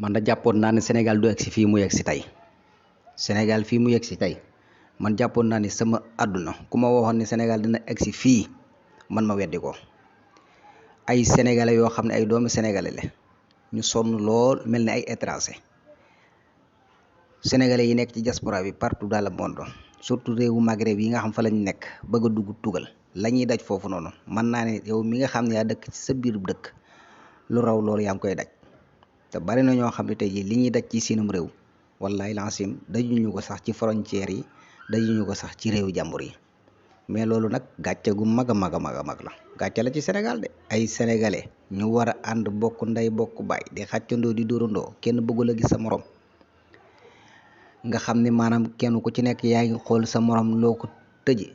man da jàppoon naa ne Sénégal du egsi fii mu yegsi tey Sénégal fii mu yegsi tey man jàppoon naa ni sama àdduna ku ma waxoon ne Sénégal dina egsi fii man ma weddi ko. Ay sénégalais yoo xam ne ay doomi sénégalais la ñu sonn lool mel ni ay étranger sénégalais yi nekk ci diaspora bi partout dans le monde surtout réewu Maghreb yi nga xam fa lañ nekk bëgg a dugg tugal la ñuy daj foofu noonu mën naa ne yow mi nga xam ne yaa dëkk ci sa biir dëkk lu raw loolu yaa ngi koy daj te bari na ñoo xam ne tey jii li ñuy daj ci seenum réew wallahi lancim dajuñu ko sax ci frontières yi dajuñu ko sax ci réewu jàmbur yi mais loolu nag gàcce gu mag a mag a mag a mag la gàcce la ci Sénégal de ay sénégalais ñu war a ànd bokk ndey bokk baay di xàccandoo di dóorandoo kenn bëggul a gis sa morom nga xam ne maanaam kenn ku ci nekk yaa ngi xool sa morom loo ko tëje